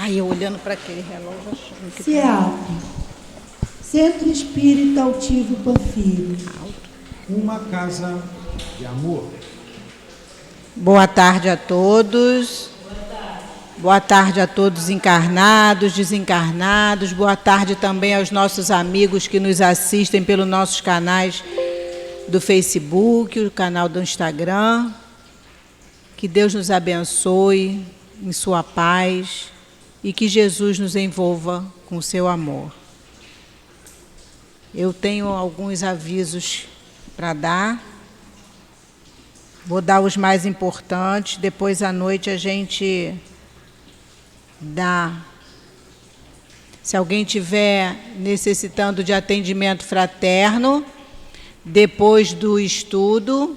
Ai, eu olhando para aquele relógio achando que... CEAP, Centro Espírita Altivo Panfiro. Uma casa de amor. Boa tarde a todos. Boa tarde a todos encarnados, desencarnados. Boa tarde também aos nossos amigos que nos assistem pelos nossos canais do Facebook, o canal do Instagram. Que Deus nos abençoe em sua paz e que Jesus nos envolva com o seu amor. Eu tenho alguns avisos para dar. Vou dar os mais importantes, depois à noite a gente dá. Se alguém tiver necessitando de atendimento fraterno, depois do estudo,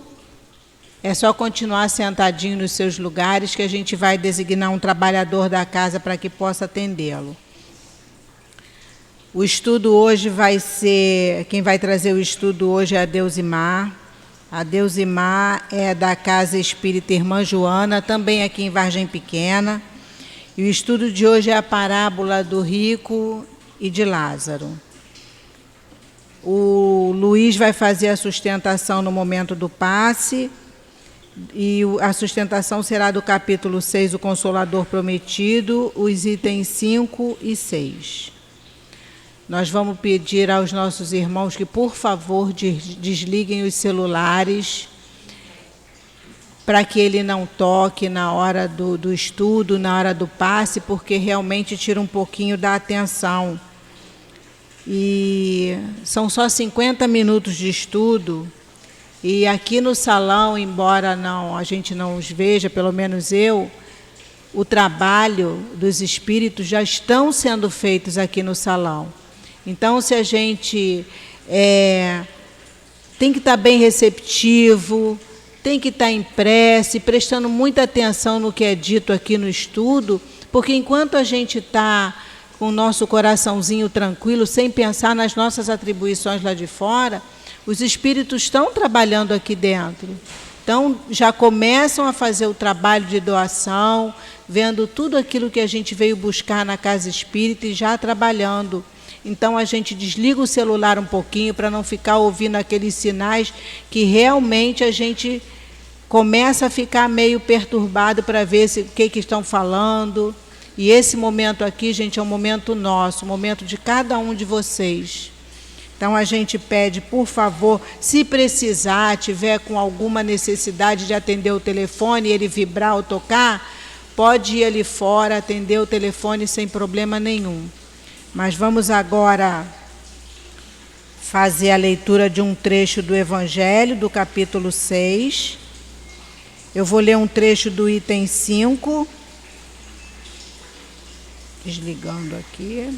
é só continuar sentadinho nos seus lugares que a gente vai designar um trabalhador da casa para que possa atendê-lo. O estudo hoje vai ser, quem vai trazer o estudo hoje é a Deusimar. A Deusimar é da Casa Espírita Irmã Joana, também aqui em Vargem Pequena. E o estudo de hoje é a parábola do rico e de Lázaro. O Luiz vai fazer a sustentação no momento do passe, e a sustentação será do capítulo 6, o Consolador Prometido, os itens 5 e 6. Nós vamos pedir aos nossos irmãos que, por favor, desliguem os celulares para que ele não toque na hora do estudo, na hora do passe, porque realmente tira um pouquinho da atenção. E são só 50 minutos de estudo, e aqui no salão, embora a gente não os veja, pelo menos eu, o trabalho dos espíritos já estão sendo feitos aqui no salão. Então, se a gente tem que estar bem receptivo, tem que estar em prece, prestando muita atenção no que é dito aqui no estudo, porque enquanto a gente está com o nosso coraçãozinho tranquilo, sem pensar nas nossas atribuições lá de fora, os espíritos estão trabalhando aqui dentro. Então, já começam a fazer o trabalho de doação, vendo tudo aquilo que a gente veio buscar na casa espírita e já trabalhando. Então, a gente desliga o celular um pouquinho para não ficar ouvindo aqueles sinais que realmente a gente começa a ficar meio perturbado para ver o que estão falando. E esse momento aqui, gente, é um momento nosso, um momento de cada um de vocês. Então, a gente pede, por favor, se precisar, tiver com alguma necessidade de atender o telefone e ele vibrar ou tocar, pode ir ali fora, atender o telefone sem problema nenhum. Mas vamos agora fazer a leitura de um trecho do Evangelho, do capítulo 6. Eu vou ler um trecho do item 5. Desligando aqui.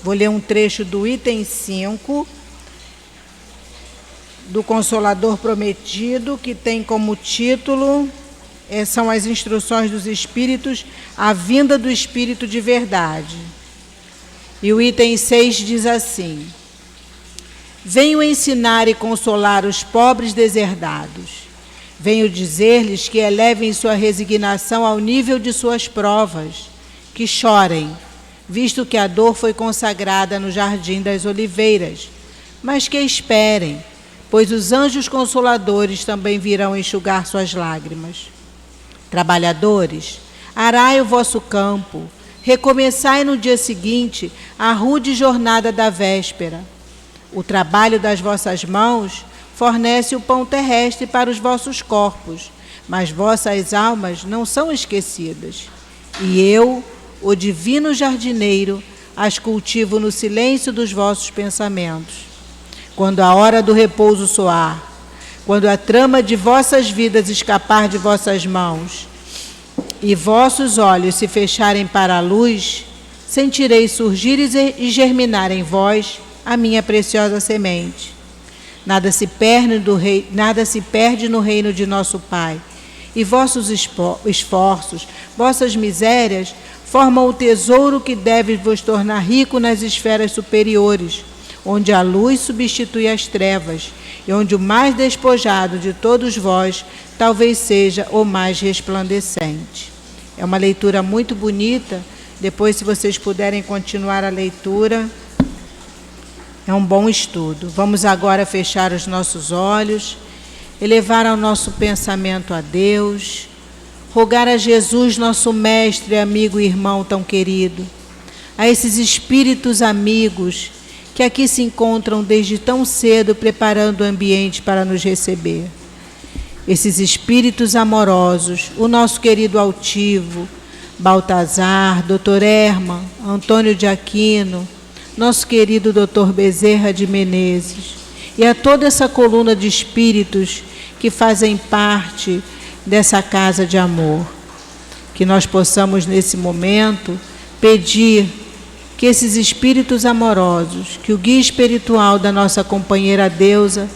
Vou ler um trecho do item 5, do Consolador Prometido, que tem como título, são as instruções dos Espíritos, a vinda do Espírito de verdade. E o item 6 diz assim: venho ensinar e consolar os pobres deserdados. Venho dizer-lhes que elevem sua resignação ao nível de suas provas, que chorem, visto que a dor foi consagrada no Jardim das Oliveiras, mas que esperem, pois os anjos consoladores também virão enxugar suas lágrimas. Trabalhadores, arai o vosso campo, recomeçai no dia seguinte a rude jornada da véspera. O trabalho das vossas mãos fornece o pão terrestre para os vossos corpos, mas vossas almas não são esquecidas. E eu, o divino jardineiro, as cultivo no silêncio dos vossos pensamentos. Quando a hora do repouso soar, quando a trama de vossas vidas escapar de vossas mãos e vossos olhos se fecharem para a luz, sentirei surgir e germinar em vós a minha preciosa semente. Nada se perde no reino de nosso Pai, e vossos esforços, vossas misérias, formam o tesouro que deve vos tornar rico nas esferas superiores, onde a luz substitui as trevas, e onde o mais despojado de todos vós talvez seja o mais resplandecente. É uma leitura muito bonita. Depois, se vocês puderem continuar a leitura, é um bom estudo. Vamos agora fechar os nossos olhos, elevar ao nosso pensamento a Deus, rogar a Jesus, nosso mestre, amigo e irmão tão querido, a esses espíritos amigos que aqui se encontram desde tão cedo preparando o ambiente para nos receber. Esses espíritos amorosos, o nosso querido altivo, Baltazar, Dr. Herman, Antônio de Aquino, nosso querido Dr. Bezerra de Menezes, e a toda essa coluna de espíritos que fazem parte dessa casa de amor. Que nós possamos, nesse momento, pedir que esses espíritos amorosos, que o guia espiritual da nossa companheira deusa,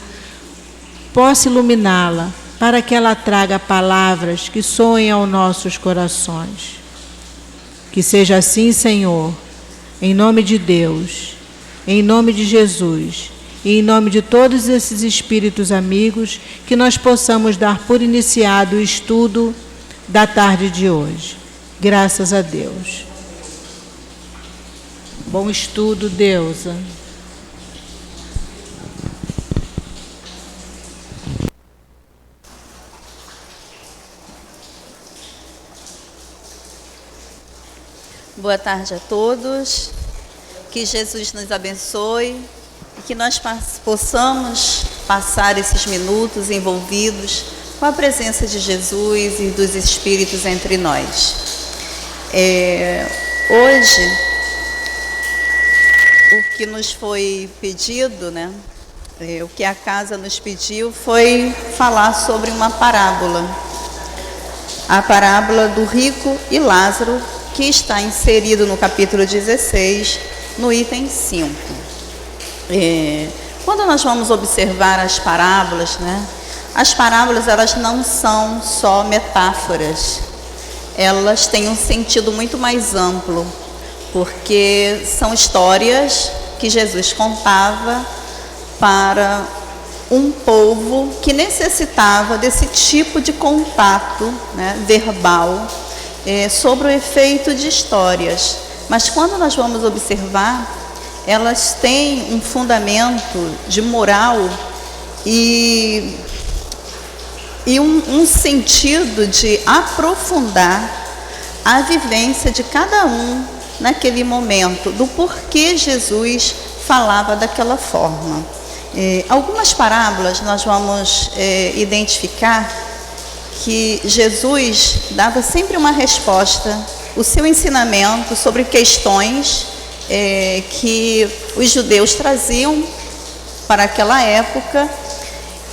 possa iluminá-la, para que ela traga palavras que soem aos nossos corações. Que seja assim, Senhor, em nome de Deus, em nome de Jesus, e em nome de todos esses espíritos amigos, que nós possamos dar por iniciado o estudo da tarde de hoje. Graças a Deus. Bom estudo, Deusa. Boa tarde a todos. Que Jesus nos abençoe e que nós possamos passar esses minutos envolvidos com a presença de Jesus e dos Espíritos entre nós. Hoje, o que nos foi pedido, o que a casa nos pediu foi falar sobre uma parábola. A parábola do rico e Lázaro, que está inserido no capítulo 16, no item 5. Quando nós vamos observar as parábolas, as parábolas elas não são só metáforas, elas têm um sentido muito mais amplo, porque são histórias que Jesus contava para um povo que necessitava desse tipo de contato verbal, sobre o efeito de histórias. Mas quando nós vamos observar, elas têm um fundamento de moral e um sentido de aprofundar a vivência de cada um naquele momento, do porquê Jesus falava daquela forma. Algumas parábolas nós vamos identificar que Jesus dava sempre uma resposta, o seu ensinamento sobre questões que os judeus traziam para aquela época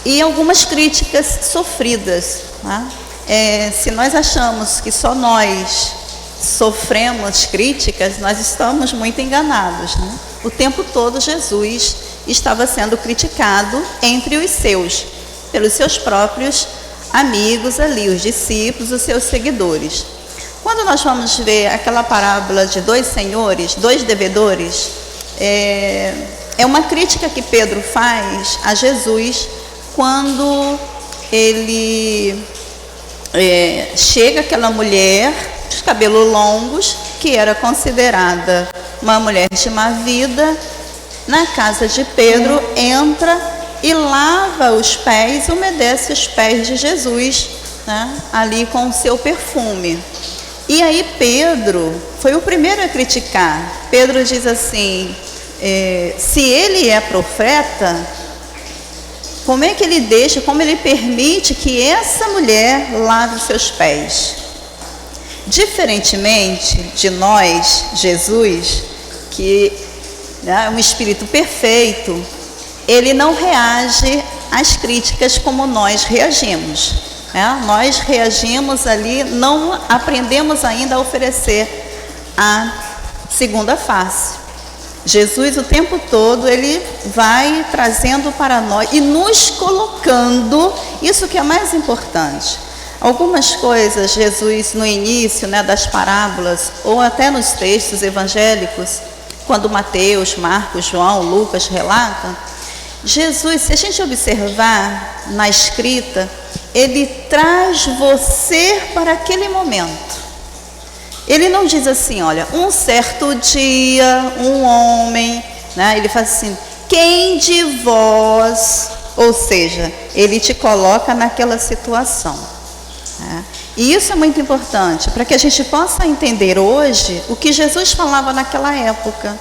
e algumas críticas sofridas. Se nós achamos que só nós sofremos críticas, nós estamos muito enganados. O tempo todo Jesus estava sendo criticado entre os seus, pelos seus próprios amigos ali, os discípulos, os seus seguidores. Quando nós vamos ver aquela parábola de dois senhores, dois devedores, é uma crítica que Pedro faz a Jesus quando ele chega aquela mulher, de cabelos longos, que era considerada uma mulher de má vida, na casa de Pedro, entra e lava os pés, umedece os pés de Jesus, ali com o seu perfume. E aí Pedro foi o primeiro a criticar. Pedro diz assim, se ele é profeta, como é que ele deixa, como ele permite que essa mulher lave os seus pés? Diferentemente de nós, Jesus, que é um espírito perfeito, ele não reage às críticas como nós reagimos. Nós reagimos ali, não aprendemos ainda a oferecer a segunda face. Jesus, o tempo todo, ele vai trazendo para nós e nos colocando, isso que é mais importante. Algumas coisas, Jesus, no início das parábolas, ou até nos textos evangélicos, quando Mateus, Marcos, João, Lucas relatam, Jesus, se a gente observar na escrita, ele traz você para aquele momento. Ele não diz assim, olha, um certo dia, um homem, né? Ele faz assim, quem de vós, ou seja, ele te coloca naquela situação, né? E isso é muito importante, para que a gente possa entender hoje o que Jesus falava naquela época,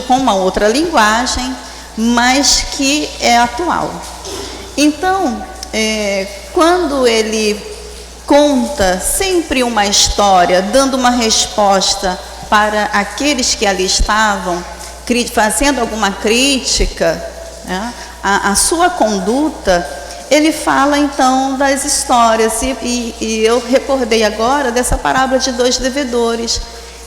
com uma outra linguagem, mas que é atual. Então, quando ele conta sempre uma história, dando uma resposta para aqueles que ali estavam, fazendo alguma crítica, né, à sua conduta, ele fala então das histórias, e eu recordei agora dessa parábola de 2 devedores,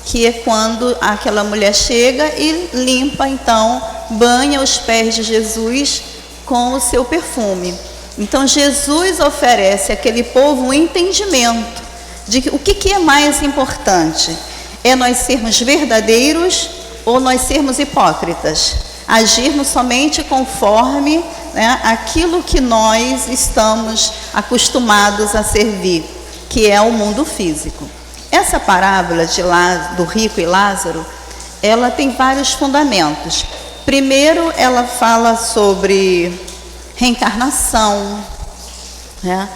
que é quando aquela mulher chega e limpa então, banha os pés de Jesus com o seu perfume. Então Jesus oferece àquele povo um entendimento de o que é mais importante, é nós sermos verdadeiros ou nós sermos hipócritas, agirmos somente conforme, né, aquilo que nós estamos acostumados a servir, que é o mundo físico. Essa parábola do rico e Lázaro, ela tem vários fundamentos. Primeiro, ela fala sobre reencarnação, né?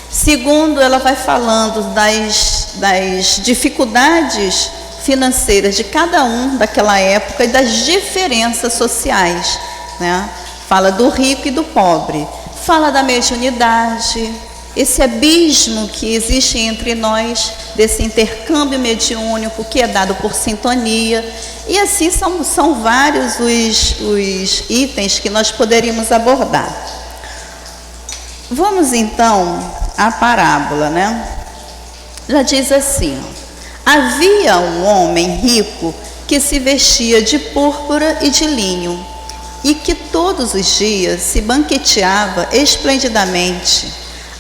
Segundo, ela vai falando das dificuldades financeiras de cada um daquela época e das diferenças sociais, né? Fala do rico e do pobre, fala da mediunidade, esse abismo que existe entre nós, desse intercâmbio mediúnico que é dado por sintonia, e assim são vários os itens que nós poderíamos abordar. Vamos então à parábola, né? Ela diz assim, havia um homem rico que se vestia de púrpura e de linho, e que todos os dias se banqueteava esplendidamente.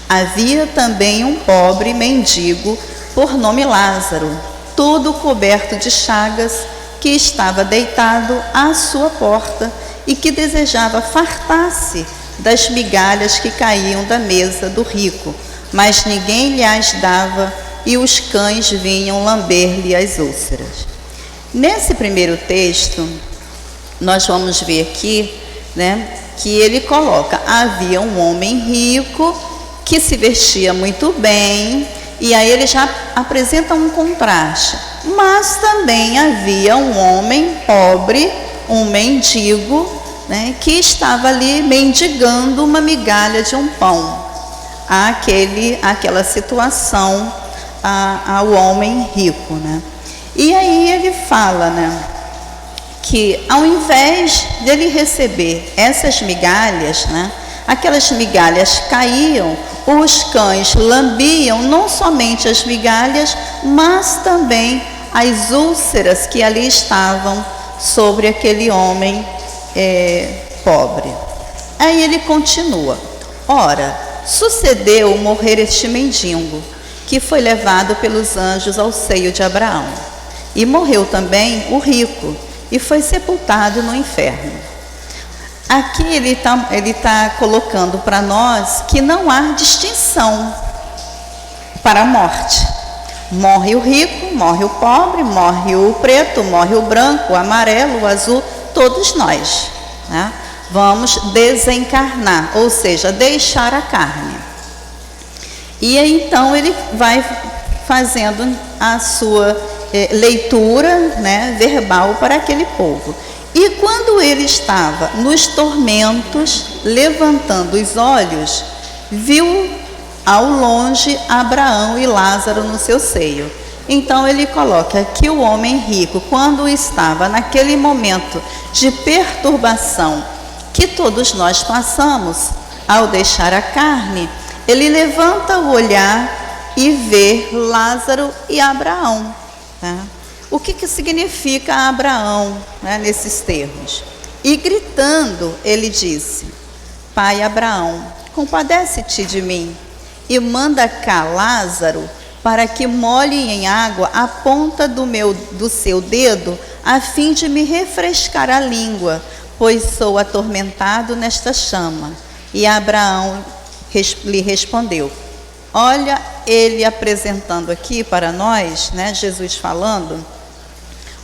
Havia também um pobre mendigo, por nome Lázaro, todo coberto de chagas, que estava deitado à sua porta e que desejava fartar-se das migalhas que caíam da mesa do rico, mas ninguém lhe as dava e os cães vinham lamber-lhe as úlceras. Nesse primeiro texto, nós vamos ver aqui, né, que ele coloca, havia um homem rico que se vestia muito bem, e aí ele já apresenta um contraste, mas também havia um homem pobre, um mendigo, né, que estava ali mendigando uma migalha de um pão, aquela situação ao homem rico, né? E aí ele fala, né, que ao invés dele receber essas migalhas, né, aquelas migalhas caíam, os cães lambiam não somente as migalhas, mas também as úlceras que ali estavam sobre aquele homem pobre. Aí ele continua, ora, sucedeu morrer este mendigo, que foi levado pelos anjos ao seio de Abraão, e morreu também o rico, e foi sepultado no inferno. Aqui ele tá colocando para nós que não há distinção para a morte. Morre o rico, morre o pobre, morre o preto, morre o branco, o amarelo, o azul, todos nós, né? Vamos desencarnar, ou seja, deixar a carne. E aí, então ele vai fazendo a sua leitura, né, verbal para aquele povo. E quando ele estava nos tormentos, levantando os olhos, viu ao longe Abraão e Lázaro no seu seio. Então ele coloca que o homem rico, quando estava naquele momento de perturbação que todos nós passamos ao deixar a carne, ele levanta o olhar e vê Lázaro e Abraão, tá? O que significa Abraão, né, nesses termos? E gritando, ele disse, Pai Abraão, compadece-te de mim e manda cá Lázaro para que molhe em água a ponta do seu dedo, a fim de me refrescar a língua, pois sou atormentado nesta chama. E Abraão lhe respondeu, Olha ele apresentando aqui para nós, né, Jesus falando,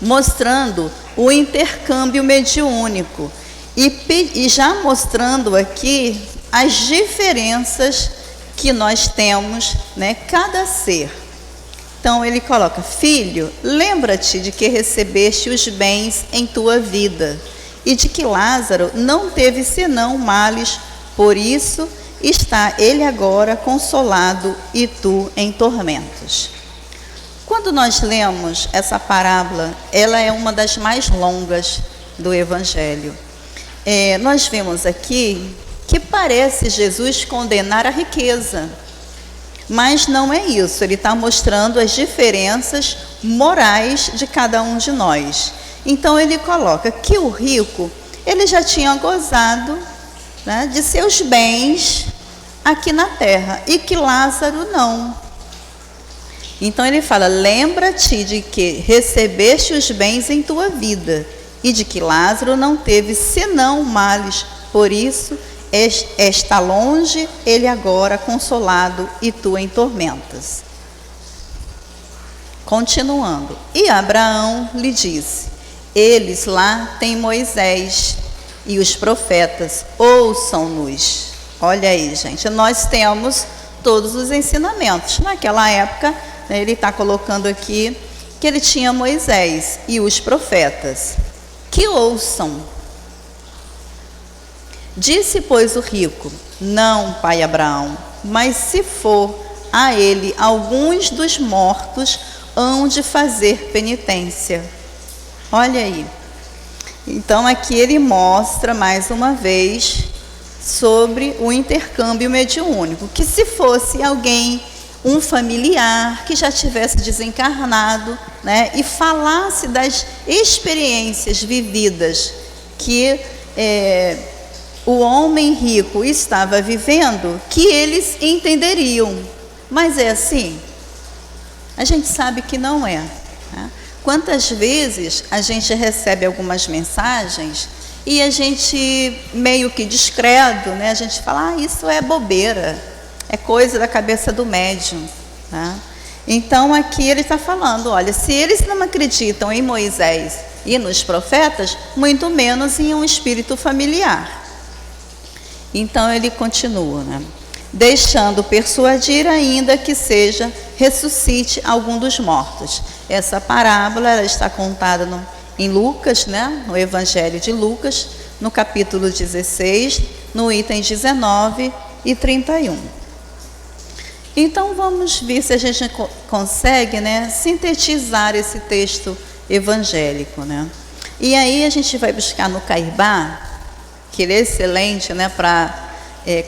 mostrando o intercâmbio mediúnico e já mostrando aqui as diferenças que nós temos, né, cada ser. Então ele coloca: filho, lembra-te de que recebeste os bens em tua vida e de que Lázaro não teve senão males, por isso está ele agora consolado e tu em tormentos. Quando nós lemos essa parábola, ela é uma das mais longas do Evangelho. Nós vemos aqui que parece Jesus condenar a riqueza, mas não é isso. Ele está mostrando as diferenças morais de cada um de nós. Então ele coloca que o rico, ele já tinha gozado, né, de seus bens aqui na terra, e que Lázaro não. Então ele fala: lembra-te de que recebeste os bens em tua vida e de que Lázaro não teve senão males, por isso está longe ele agora consolado e tu em tormentas. Continuando, e Abraão lhe disse: eles lá têm Moisés e os profetas, ouçam-nos. Olha aí, gente, nós temos todos os ensinamentos. Naquela época, né, ele está colocando aqui que ele tinha Moisés e os profetas, que ouçam. Disse, pois, o rico: não, pai Abraão, mas se for a ele alguns dos mortos, hão de fazer penitência. Olha aí. Então aqui ele mostra mais uma vez sobre o intercâmbio mediúnico, que se fosse alguém, um familiar que já tivesse desencarnado, né, e falasse das experiências vividas que o homem rico estava vivendo, que eles entenderiam. Mas é assim? A gente sabe que não é, né? Quantas vezes a gente recebe algumas mensagens e a gente, meio que discreto, né, a gente fala: isso é bobeira, é coisa da cabeça do médium, tá? Então aqui ele está falando: olha, se eles não acreditam em Moisés e nos profetas, muito menos em um espírito familiar. Então ele continua, né? Deixando persuadir ainda que ressuscite algum dos mortos. Essa parábola ela está contada em Lucas, né? No Evangelho de Lucas, no capítulo 16, no item 19 e 31. Então vamos ver se a gente consegue, né, sintetizar esse texto evangélico, né? E aí a gente vai buscar no Caibá, que ele é excelente, né, para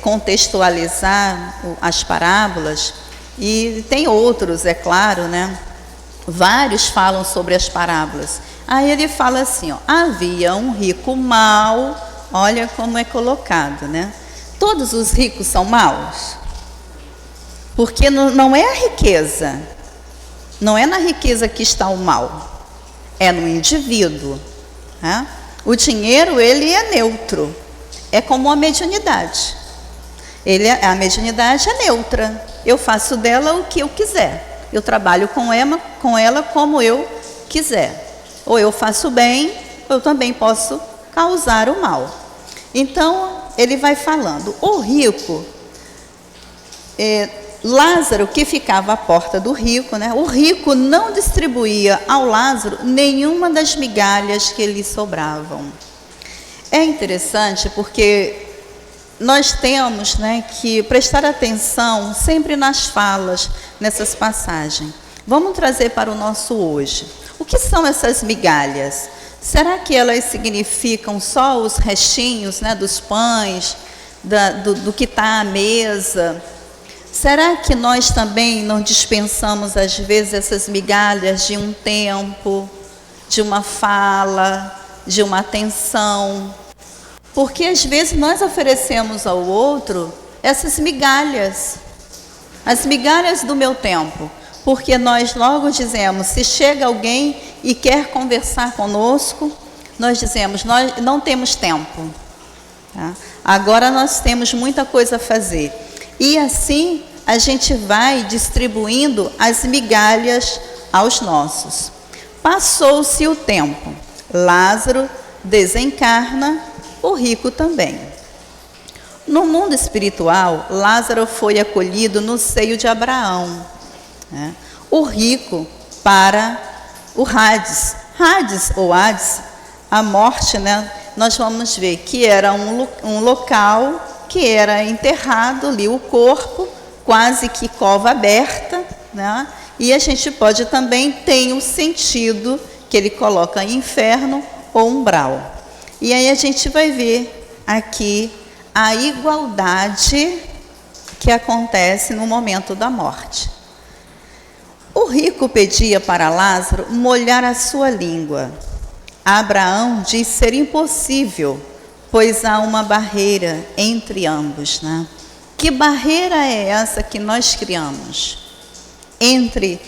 contextualizar as parábolas, e tem outros, é claro, né? Vários falam sobre as parábolas. Aí ele fala assim, ó: havia um rico mau. Olha como é colocado, né? Todos os ricos são maus? Porque não é a riqueza, não é na riqueza que está o mal, é no indivíduo, né? O dinheiro, ele é neutro, é como a mediunidade. A mediunidade é neutra, eu faço dela o que eu quiser, eu trabalho com ela como eu quiser. Ou eu faço bem, ou eu também posso causar o mal. Então, ele vai falando, o rico, Lázaro, que ficava à porta do rico, né? O rico não distribuía ao Lázaro nenhuma das migalhas que lhe sobravam. É interessante porque nós temos, né, que prestar atenção sempre nas falas, nessas passagens. Vamos trazer para o nosso hoje. O que são essas migalhas? Será que elas significam só os restinhos, né, dos pães, do que está à mesa? Será que nós também não dispensamos, às vezes, essas migalhas de um tempo, de uma fala, de uma atenção? Porque, às vezes, nós oferecemos ao outro essas migalhas, as migalhas do meu tempo. Porque nós logo dizemos, se chega alguém e quer conversar conosco, nós dizemos, nós não temos tempo, tá? Agora nós temos muita coisa a fazer. E assim a gente vai distribuindo as migalhas aos nossos. Passou-se o tempo, Lázaro desencarna, o rico também. No mundo espiritual, Lázaro foi acolhido no seio de Abraão, né? O rico para o Hades. Hades ou Hades, a morte, né? Nós vamos ver que era um local que era enterrado ali o corpo, quase que cova aberta, né? E a gente pode também ter um sentido que ele coloca inferno ou umbral. E aí a gente vai ver aqui a igualdade que acontece no momento da morte. O rico pedia para Lázaro molhar a sua língua. Abraão diz ser impossível, pois há uma barreira entre ambos, né? Que barreira é essa que nós criamos entre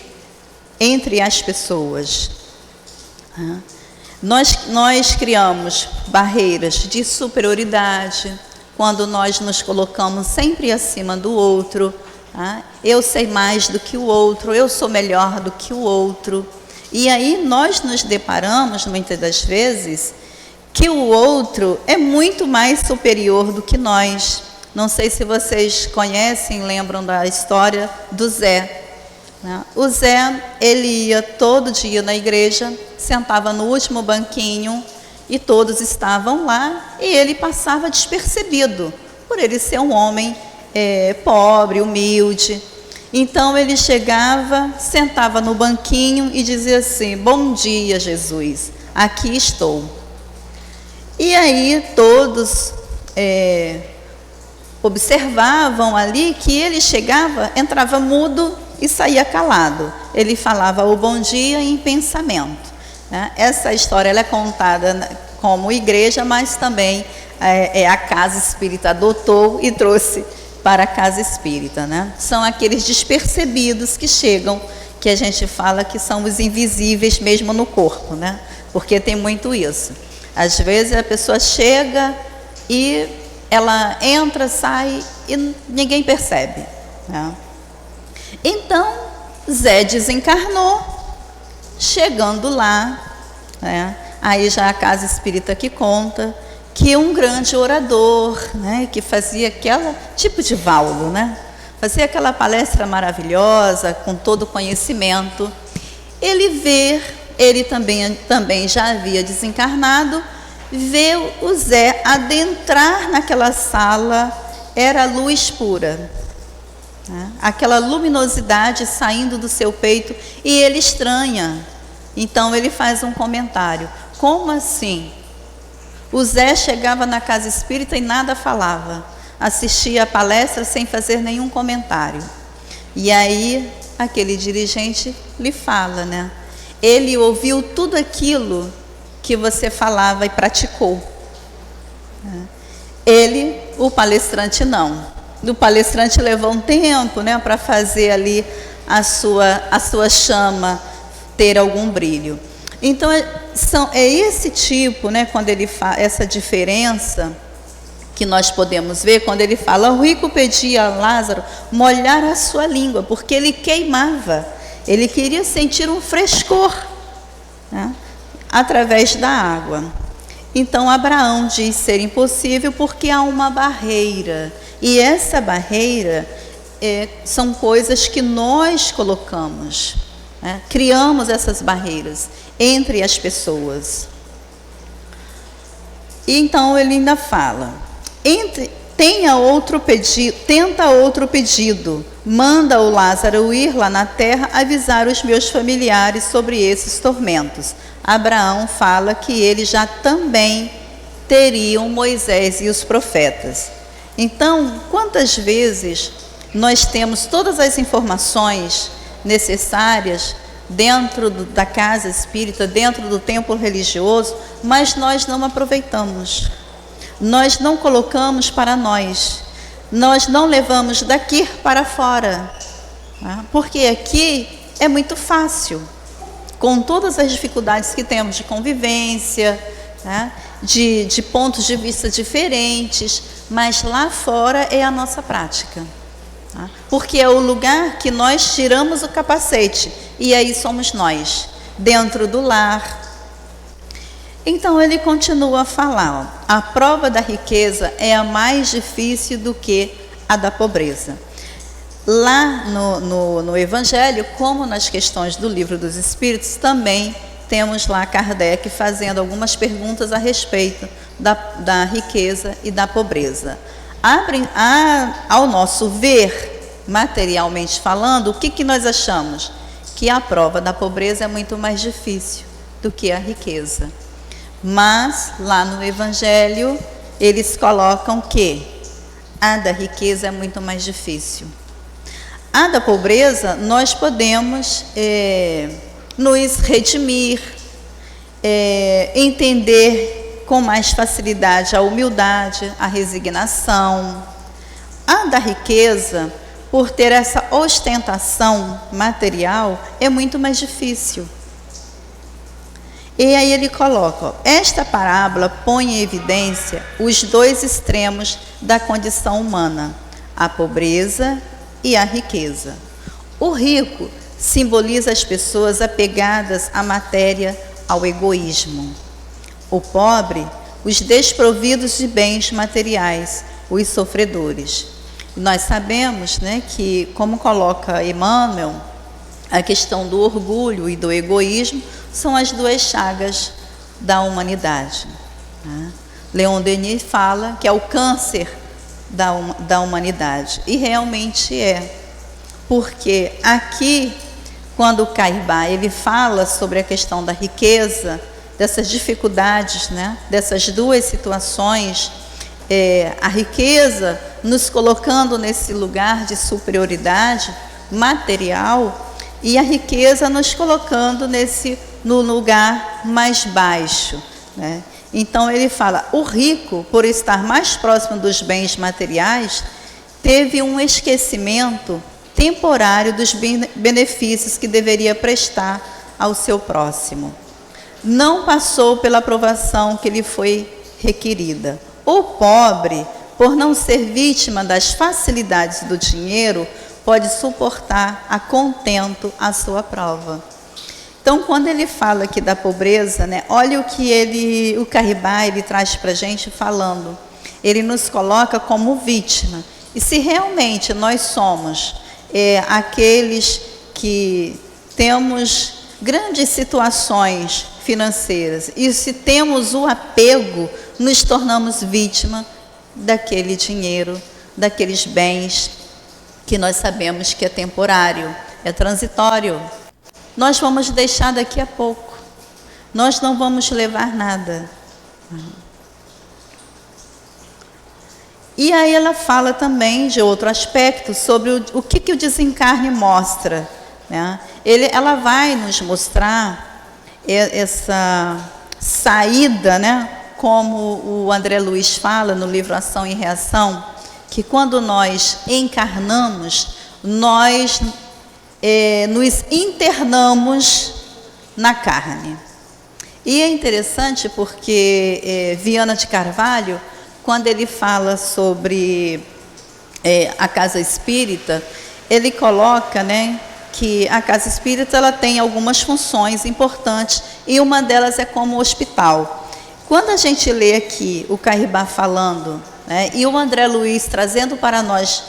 as pessoas? Nós criamos barreiras de superioridade, quando nós nos colocamos sempre acima do outro. Eu sei mais do que o outro, eu sou melhor do que o outro. E aí nós nos deparamos, muitas das vezes, que o outro é muito mais superior do que nós. Não sei se vocês conhecem, lembram da história do Zé. O Zé, ele ia todo dia na igreja, sentava no último banquinho e todos estavam lá, e ele passava despercebido, por ele ser um homem pobre, humilde. Então ele chegava, sentava no banquinho e dizia assim: bom dia, Jesus, aqui estou. E aí todos observavam ali que ele chegava, entrava mudo e saía calado. Ele falava o bom dia em pensamento, né? Essa história ela é contada como igreja, mas também a Casa Espírita adotou e trouxe para a Casa Espírita, né? São aqueles despercebidos que chegam, que a gente fala que são os invisíveis mesmo no corpo, né? Porque tem muito isso. Às vezes a pessoa chega e ela entra, sai e ninguém percebe, né? Então, Zé desencarnou, chegando lá, né? Aí já a Casa Espírita que conta que um grande orador, né, que fazia aquele tipo de Valdo, né, fazia aquela palestra maravilhosa, com todo o conhecimento, ele também já havia desencarnado, vê o Zé adentrar naquela sala, era luz pura, né, aquela luminosidade saindo do seu peito, e ele estranha. Então ele faz um comentário: como assim? O Zé chegava na Casa Espírita e nada falava, assistia a palestra sem fazer nenhum comentário. E aí aquele dirigente lhe fala, né? Ele ouviu tudo aquilo que você falava e praticou. Ele, o palestrante, não. O palestrante levou um tempo, né, para fazer ali a sua chama ter algum brilho. Então é esse tipo, né, quando ele fala essa diferença que nós podemos ver quando ele fala: o rico pedia a Lázaro molhar a sua língua, porque ele queimava, ele queria sentir um frescor, né, através da água. Então Abraão diz ser impossível porque há uma barreira, e essa barreira são coisas que nós colocamos, né? Criamos essas barreiras entre as pessoas. E então ele ainda fala: tenta outro pedido, manda o Lázaro ir lá na terra avisar os meus familiares sobre esses tormentos. Abraão fala que eles já também teriam Moisés e os profetas. Então, quantas vezes nós temos todas as informações necessárias dentro da casa espírita, dentro do templo religioso, mas nós não aproveitamos, nós não colocamos para nós não levamos daqui para fora, tá? Porque aqui é muito fácil, com todas as dificuldades que temos de convivência, tá? de pontos de vista diferentes, mas lá fora é a nossa prática. tá? Porque é o lugar que nós tiramos o capacete, e aí somos nós, dentro do lar. Então ele continua a falar, ó, a prova da riqueza é a mais difícil do que a da pobreza. Lá no Evangelho, como nas questões do Livro dos Espíritos, também temos lá Kardec fazendo algumas perguntas a respeito da riqueza e da pobreza. Ao nosso ver, materialmente falando, o que nós achamos? Que a prova da pobreza é muito mais difícil do que a riqueza. Mas, lá no Evangelho, eles colocam que a da riqueza é muito mais difícil. A da pobreza, nós podemos nos redimir, entender com mais facilidade a humildade, a resignação. A da riqueza, por ter essa ostentação material, é muito mais difícil. E aí ele coloca, ó, esta parábola põe em evidência os dois extremos da condição humana, a pobreza e a riqueza. O rico simboliza as pessoas apegadas à matéria, ao egoísmo. O pobre, os desprovidos de bens materiais, os sofredores. Nós sabemos, né, que, como coloca Emmanuel, a questão do orgulho e do egoísmo são as duas chagas da humanidade, né? Leon Denis fala que é o câncer da humanidade, e realmente é, porque aqui, quando o Caibá ele fala sobre a questão da riqueza, dessas dificuldades, né, dessas duas situações, a riqueza nos colocando nesse lugar de superioridade material, e a riqueza nos colocando no lugar mais baixo, né? Então ele fala, o rico, por estar mais próximo dos bens materiais, teve um esquecimento temporário dos benefícios que deveria prestar ao seu próximo. Não passou pela aprovação que lhe foi requerida. O pobre, por não ser vítima das facilidades do dinheiro, pode suportar a contento a sua prova. Então, quando ele fala aqui da pobreza, né, olha o que o Caibá ele traz para a gente falando. Ele nos coloca como vítima. E se realmente nós somos aqueles que temos grandes situações financeiras, e se temos o apego, nos tornamos vítima daquele dinheiro, daqueles bens que nós sabemos que é temporário, é transitório. Nós vamos deixar daqui a pouco. Nós não vamos levar nada. E aí ela fala também de outro aspecto sobre o que o desencarne mostra, né? Ela vai nos mostrar essa saída, né? Como o André Luiz fala no livro Ação e Reação, que quando nós encarnamos, nós nos internamos na carne. E é interessante porque Viana de Carvalho, quando ele fala sobre a casa espírita, ele coloca, né, que a casa espírita ela tem algumas funções importantes, e uma delas é como hospital. Quando a gente lê aqui o Caibá falando, né, e o André Luiz trazendo para nós,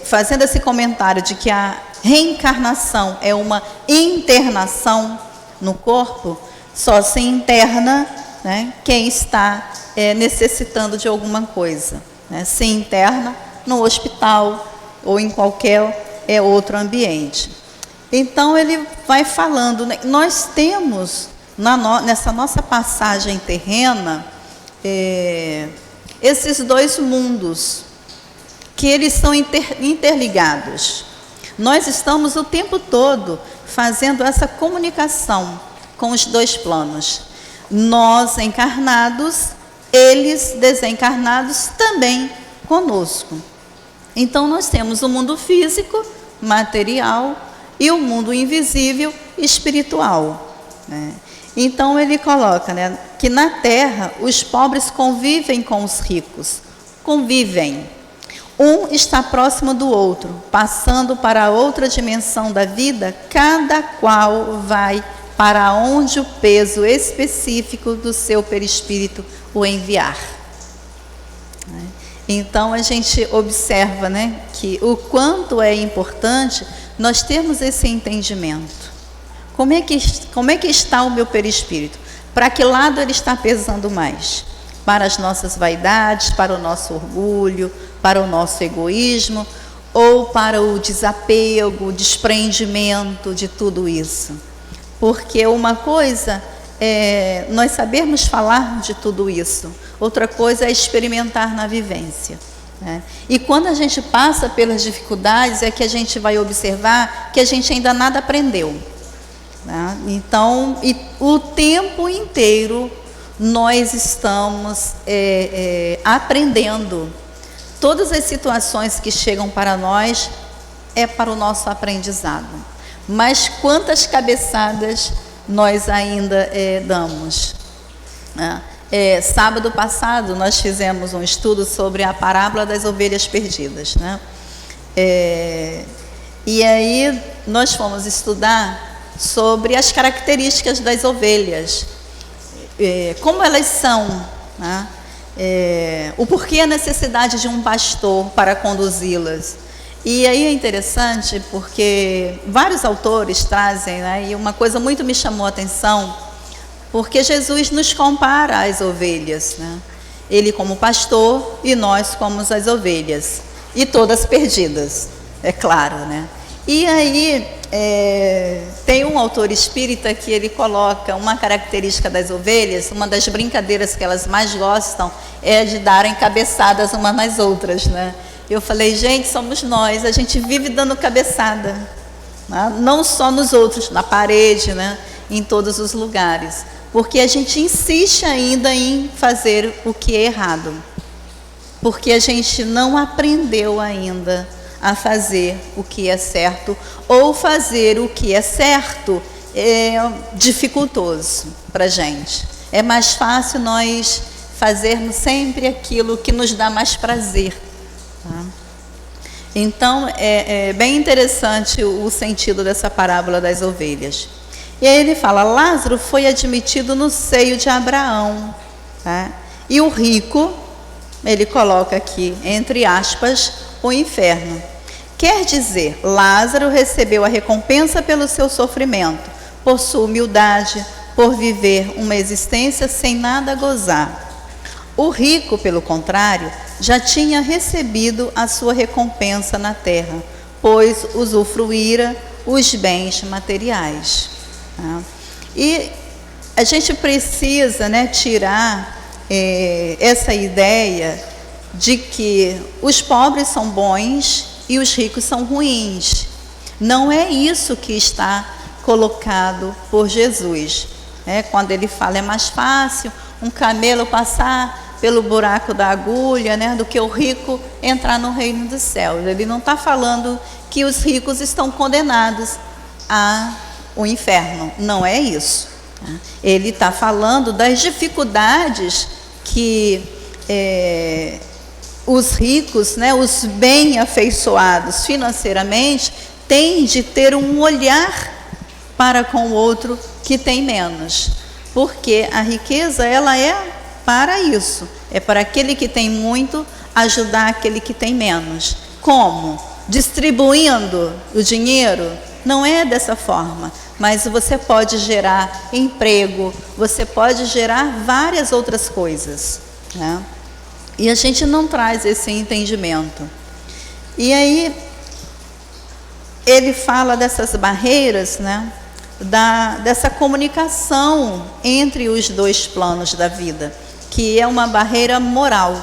fazendo esse comentário de que a reencarnação é uma internação no corpo, só se interna, né, quem está necessitando de alguma coisa, né, se interna no hospital ou em qualquer outro ambiente. Então ele vai falando, né, nós temos nessa nossa passagem terrena esses dois mundos, que eles são interligados. Nós estamos o tempo todo fazendo essa comunicação com os dois planos. Nós encarnados, eles desencarnados também conosco. Então nós temos o mundo físico, material, e o mundo invisível, espiritual, né? Então ele coloca, né, que na Terra os pobres convivem com os ricos, convivem. Um está próximo do outro, passando para outra dimensão da vida, cada qual vai para onde o peso específico do seu perispírito o enviar. Então a gente observa, né, que o quanto é importante nós termos esse entendimento. Como é que está o meu perispírito? Para que lado ele está pesando mais? Para as nossas vaidades, para o nosso orgulho, para o nosso egoísmo, ou para o desapego, o desprendimento de tudo isso? Porque uma coisa é nós sabermos falar de tudo isso, outra coisa é experimentar na vivência, né? E quando a gente passa pelas dificuldades é que a gente vai observar que a gente ainda nada aprendeu, né? Então, o tempo inteiro nós estamos aprendendo. Todas as situações que chegam para nós é para o nosso aprendizado. Mas quantas cabeçadas nós ainda damos, né? Sábado passado nós fizemos um estudo sobre a parábola das ovelhas perdidas, né? E aí nós fomos estudar sobre as características das ovelhas, como elas são, né? O porquê a necessidade de um pastor para conduzi-las. E aí é interessante porque vários autores trazem, né, e uma coisa muito me chamou a atenção, porque Jesus nos compara às ovelhas, né? Ele como pastor e nós como as ovelhas, e todas perdidas, é claro, né? E aí tem um autor espírita que ele coloca uma característica das ovelhas, uma das brincadeiras que elas mais gostam é de darem cabeçadas umas nas outras, né? Eu falei, gente, somos nós, a gente vive dando cabeçada, né? Não só nos outros, na parede, né? Em todos os lugares, porque a gente insiste ainda em fazer o que é errado, porque a gente não aprendeu ainda a fazer o que é certo, ou fazer o que é certo é dificultoso para a gente. É mais fácil nós fazermos sempre aquilo que nos dá mais prazer, tá? Então, é bem interessante o sentido dessa parábola das ovelhas. E aí ele fala, Lázaro foi admitido no seio de Abraão, tá? E o rico, ele coloca aqui, entre aspas, o inferno. Quer dizer, Lázaro recebeu a recompensa pelo seu sofrimento, por sua humildade, por viver uma existência sem nada gozar. O rico, pelo contrário, já tinha recebido a sua recompensa na terra, pois usufruíra os bens materiais. Tá? E a gente precisa, né, tirar essa ideia de que os pobres são bons e os ricos são ruins. Não é isso que está colocado por Jesus. Quando ele fala, é mais fácil um camelo passar pelo buraco da agulha, né, do que o rico entrar no reino dos céus. Ele não está falando que os ricos estão condenados ao inferno. Não é isso. Ele está falando das dificuldades que os ricos, né, os bem afeiçoados financeiramente, têm de ter um olhar para com o outro que tem menos. Porque a riqueza, ela é para isso. É para aquele que tem muito ajudar aquele que tem menos. Como? Distribuindo o dinheiro? Não é dessa forma. Mas você pode gerar emprego, você pode gerar várias outras coisas, né? E a gente não traz esse entendimento. E aí, ele fala dessas barreiras, né? Dessa comunicação entre os dois planos da vida, que é uma barreira moral.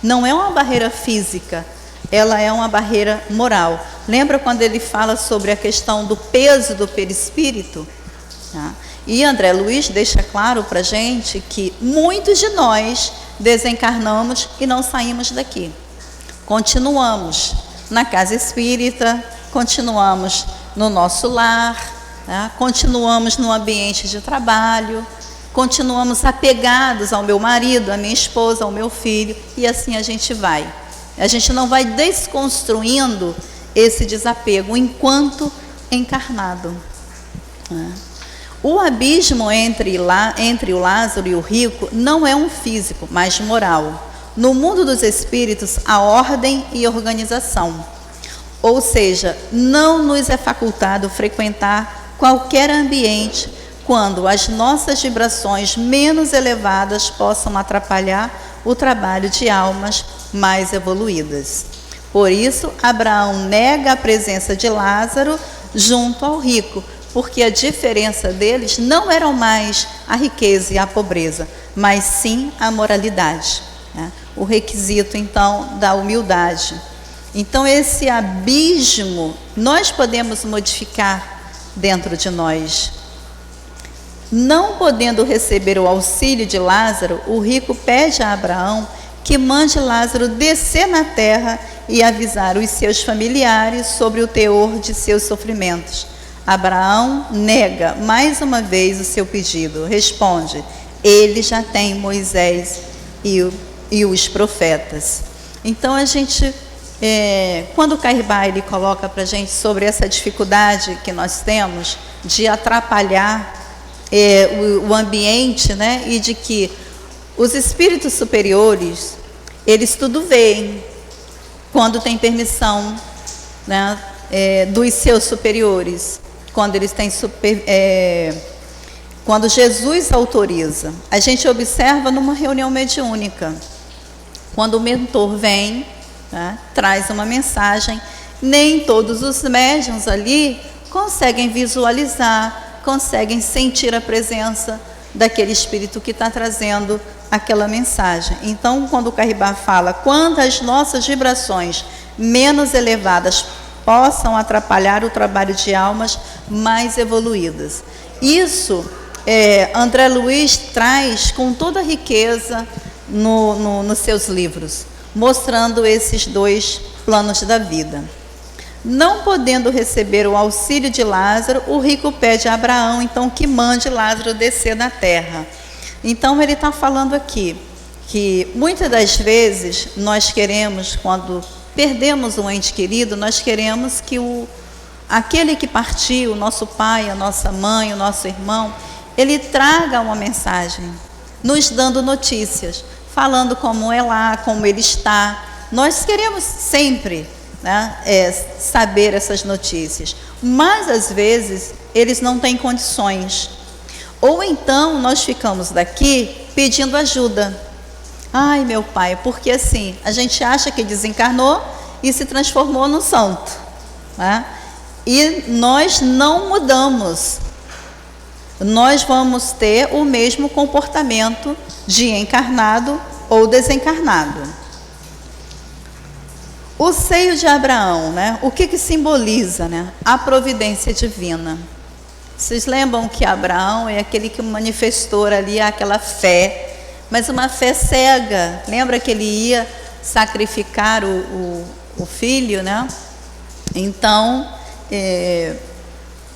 Não é uma barreira física, ela é uma barreira moral. Lembra quando ele fala sobre a questão do peso do perispírito? Tá? E André Luiz deixa claro para a gente que muitos de nós desencarnamos e não saímos daqui. Continuamos na casa espírita, continuamos no nosso lar, tá? Continuamos no ambiente de trabalho, continuamos apegados ao meu marido, à minha esposa, ao meu filho, e assim a gente vai. A gente não vai desconstruindo esse desapego enquanto encarnado. O abismo entre o Lázaro e o rico não é um físico, mas moral. No mundo dos espíritos, há ordem e organização. Ou seja, não nos é facultado frequentar qualquer ambiente quando as nossas vibrações menos elevadas possam atrapalhar o trabalho de almas mais evoluídas. Por isso, Abraão nega a presença de Lázaro junto ao rico, porque a diferença deles não era mais a riqueza e a pobreza, mas sim a moralidade, né? O requisito, então, da humildade. Então, esse abismo nós podemos modificar dentro de nós. Não podendo receber o auxílio de Lázaro, o rico pede a Abraão que mande Lázaro descer na terra e avisar os seus familiares sobre o teor de seus sofrimentos. Abraão nega mais uma vez o seu pedido. Responde: ele já tem Moisés e os profetas. Então a gente, quando o Cairbar ele coloca para a gente sobre essa dificuldade que nós temos de atrapalhar o ambiente, né, e de que os espíritos superiores, eles tudo veem quando tem permissão, né, dos seus superiores, quando eles têm quando Jesus autoriza. A gente observa numa reunião mediúnica, quando o mentor vem, né, traz uma mensagem, nem todos os médiuns ali conseguem visualizar, conseguem sentir a presença daquele espírito que está trazendo aquela mensagem. Então, quando o Cairbar fala, quando as nossas vibrações menos elevadas possam atrapalhar o trabalho de almas mais evoluídas. Isso, André Luiz traz com toda a riqueza nos seus livros, mostrando esses dois planos da vida. Não podendo receber o auxílio de Lázaro, o rico pede a Abraão, então, que mande Lázaro descer da terra. Então, ele está falando aqui que muitas das vezes nós queremos, quando perdemos um ente querido, nós queremos que aquele que partiu, o nosso pai, a nossa mãe, o nosso irmão, ele traga uma mensagem, nos dando notícias, falando como é lá, como ele está. Nós queremos sempre, né, saber essas notícias, mas às vezes eles não têm condições, ou então nós ficamos daqui pedindo ajuda. Ai, meu pai, porque assim, a gente acha que desencarnou e se transformou no santo, né? E nós não mudamos, nós vamos ter o mesmo comportamento de encarnado ou desencarnado. O seio de Abraão, né? O que simboliza, né? A providência divina. Vocês lembram que Abraão é aquele que manifestou ali aquela fé, mas uma fé cega. Lembra que ele ia sacrificar o filho, né? Então,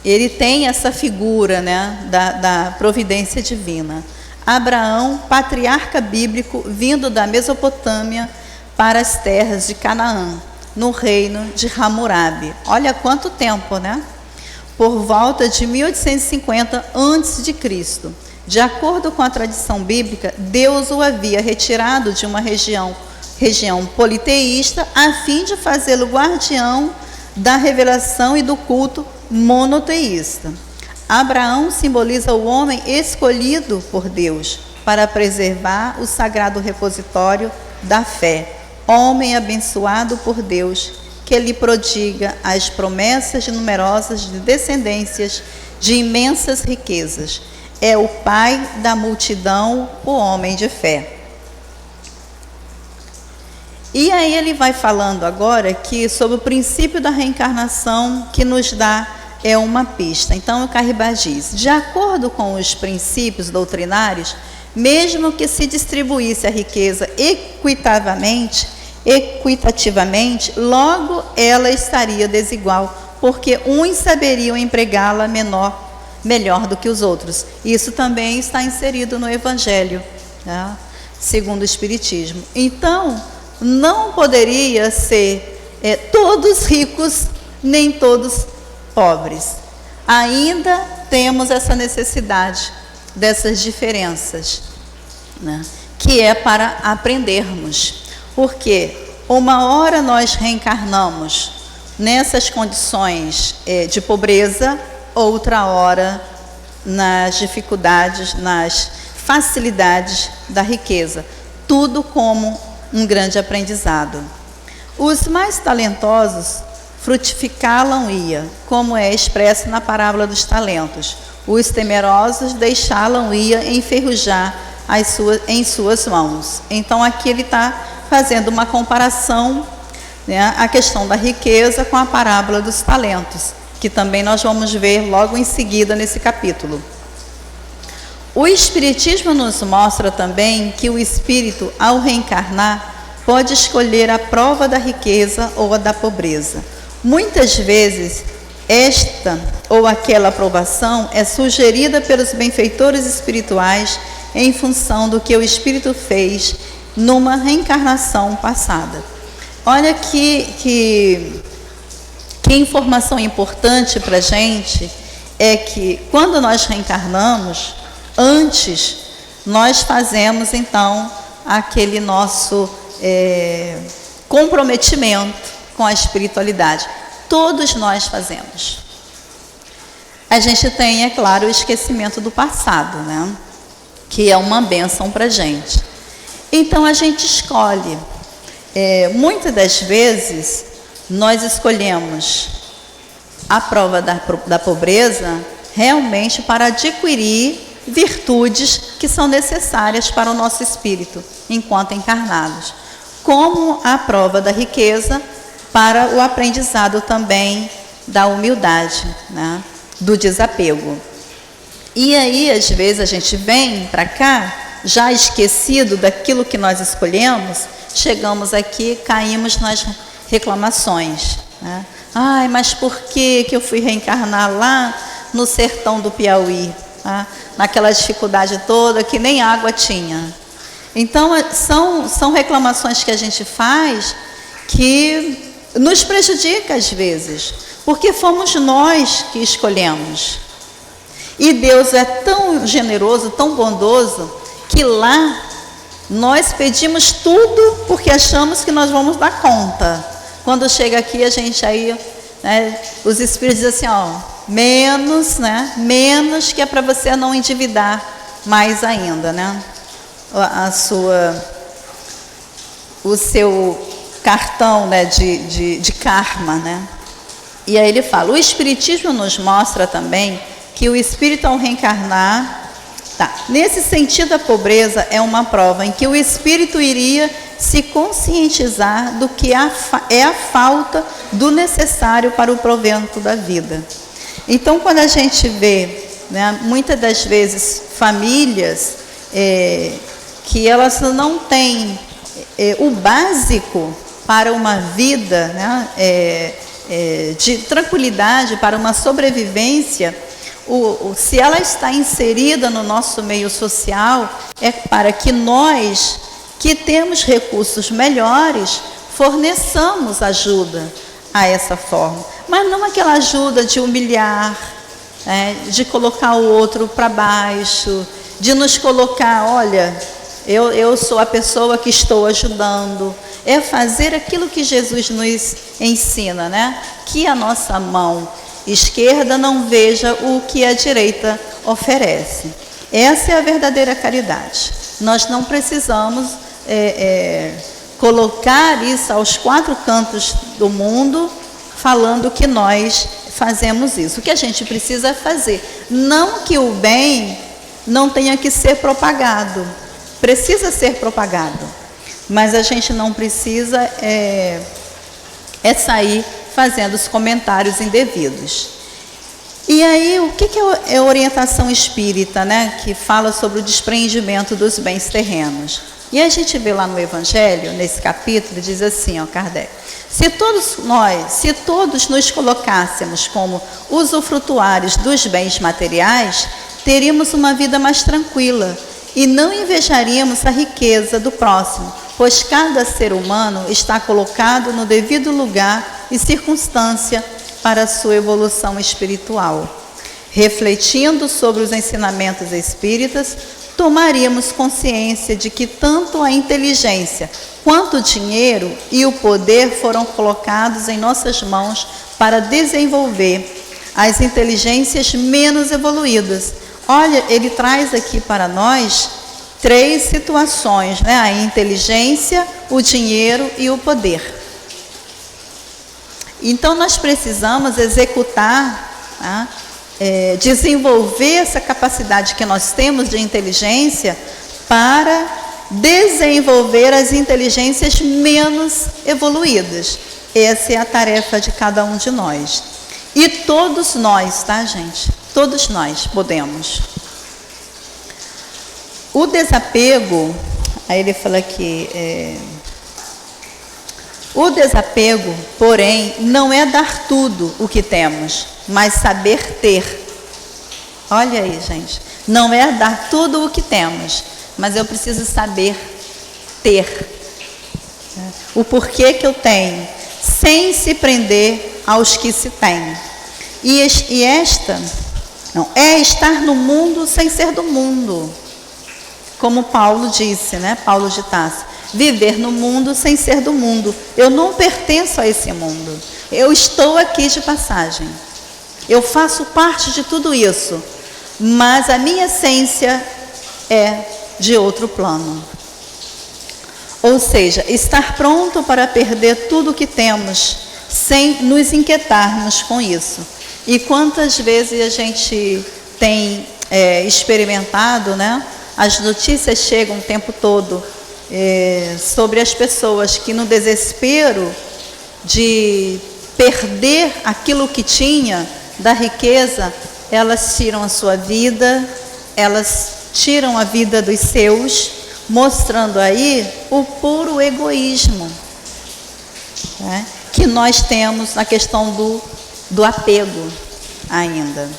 ele tem essa figura, né, da providência divina. Abraão, patriarca bíblico, vindo da Mesopotâmia para as terras de Canaã, no reino de Hammurabi. Olha quanto tempo, né? Por volta de 1850 a.C. De acordo com a tradição bíblica, Deus o havia retirado de uma região politeísta a fim de fazê-lo guardião da revelação e do culto monoteísta. Abraão simboliza o homem escolhido por Deus para preservar o sagrado repositório da fé, homem abençoado por Deus, que lhe prodiga as promessas de numerosas descendências de imensas riquezas. É o pai da multidão, o homem de fé. E aí ele vai falando agora que sobre o princípio da reencarnação, que nos dá uma pista. Então o Cairbar diz: de acordo com os princípios doutrinários, mesmo que se distribuísse a riqueza equitativamente, logo ela estaria desigual, porque uns saberiam empregá-la melhor do que os outros. Isso também está inserido no Evangelho, né, segundo o Espiritismo. Então, não poderia ser todos ricos, nem todos pobres. Ainda temos essa necessidade dessas diferenças, né? Que é para aprendermos. Porque uma hora nós reencarnamos nessas condições de pobreza, outra hora nas dificuldades, nas facilidades da riqueza. Tudo como um grande aprendizado. Os mais talentosos frutificá-la-ia, como é expresso na parábola dos talentos. Os temerosos deixá-la-ia enferrujar em suas mãos. Então aqui ele está fazendo uma comparação, né, a questão da riqueza com a parábola dos talentos, que também nós vamos ver logo em seguida nesse capítulo. O Espiritismo nos mostra também que o espírito, ao reencarnar, pode escolher a prova da riqueza ou a da pobreza. Muitas vezes, esta ou aquela aprovação é sugerida pelos benfeitores espirituais em função do que o espírito fez numa reencarnação passada. Olha que informação importante para a gente é que quando nós reencarnamos, antes nós fazemos então aquele nosso comprometimento com a espiritualidade. Todos nós fazemos. A gente tem, é claro, o esquecimento do passado, né? Que é uma bênção para a gente. Então a gente escolhe. Muitas das vezes nós escolhemos a prova da pobreza realmente para adquirir virtudes que são necessárias para o nosso espírito enquanto encarnados, como a prova da riqueza para o aprendizado também da humildade, né? Do desapego. E aí, às vezes, a gente vem para cá, já esquecido daquilo que nós escolhemos, chegamos aqui, caímos nas reclamações, né? Ai, mas por que eu fui reencarnar lá no sertão do Piauí? Tá? Naquela dificuldade toda que nem água tinha. Então, são reclamações que a gente faz que nos prejudica às vezes, porque fomos nós que escolhemos. E Deus é tão generoso, tão bondoso, que lá nós pedimos tudo porque achamos que nós vamos dar conta. Quando chega aqui, a gente aí, né, os espíritos dizem assim, ó, menos, né, menos, que é para você não endividar mais ainda, né, o seu cartão, né, de karma, né. E aí ele fala, o Espiritismo nos mostra também que o espírito ao reencarnar, nesse sentido a pobreza é uma prova em que o espírito iria se conscientizar do que é a falta do necessário para o provento da vida. Então, quando a gente vê, né, muitas das vezes famílias que elas não têm o básico para uma vida, né, de tranquilidade, para uma sobrevivência, se ela está inserida no nosso meio social, é para que nós, que temos recursos melhores, forneçamos ajuda a essa forma. Mas não aquela ajuda de humilhar, de colocar o outro para baixo, de nos colocar, olha, eu sou a pessoa que estou ajudando. É fazer aquilo que Jesus nos ensina, né? Que a nossa mão esquerda não veja o que a direita oferece. Essa é a verdadeira caridade. Nós não precisamos colocar isso aos quatro cantos do mundo, falando que nós fazemos isso. O que a gente precisa fazer, não que o bem não tenha que ser propagado, precisa ser propagado, mas a gente não precisa sair fazendo os comentários indevidos. E aí, o que é a orientação espírita, né, que fala sobre o despreendimento dos bens terrenos? E a gente vê lá no Evangelho, nesse capítulo, diz assim, ó, Kardec, se todos nos colocássemos como usufrutuários dos bens materiais, teríamos uma vida mais tranquila e não invejaríamos a riqueza do próximo, pois cada ser humano está colocado no devido lugar e circunstância para a sua evolução espiritual. Refletindo sobre os ensinamentos espíritas, tomaríamos consciência de que tanto a inteligência quanto o dinheiro e o poder foram colocados em nossas mãos para desenvolver as inteligências menos evoluídas. Olha, ele traz aqui para nós 3 situações, né? A inteligência, o dinheiro e o poder. Então nós precisamos executar, tá? Desenvolver essa capacidade que nós temos de inteligência para desenvolver as inteligências menos evoluídas. Essa é a tarefa de cada um de nós. E todos nós, tá, gente? Todos nós podemos. O desapego, aí ele fala aqui, o desapego, porém, não é dar tudo o que temos, mas saber ter. Olha aí, gente. Não é dar tudo o que temos, mas eu preciso saber ter. O porquê que eu tenho, sem se prender aos que se tem. É estar no mundo sem ser do mundo. Como Paulo disse, né? Paulo de Tarso. Viver no mundo sem ser do mundo. Eu não pertenço a esse mundo. Eu estou aqui de passagem. Eu faço parte de tudo isso. Mas a minha essência é de outro plano. Ou seja, estar pronto para perder tudo o que temos, sem nos inquietarmos com isso. E quantas vezes a gente tem experimentado, né? As notícias chegam o tempo todo sobre as pessoas que, no desespero de perder aquilo que tinha, da riqueza, elas tiram a sua vida, elas tiram a vida dos seus, mostrando aí o puro egoísmo, né, que nós temos na questão do apego ainda.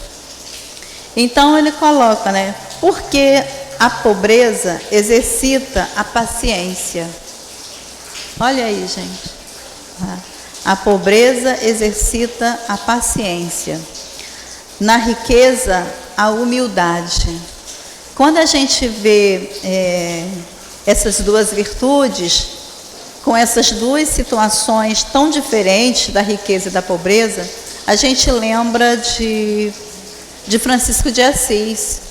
Então ele coloca, né, porque a pobreza exercita a paciência. Olha aí, gente. A pobreza exercita a paciência. Na riqueza, a humildade. Quando a gente vê essas duas virtudes, com essas duas situações tão diferentes da riqueza e da pobreza, a gente lembra de Francisco de Assis,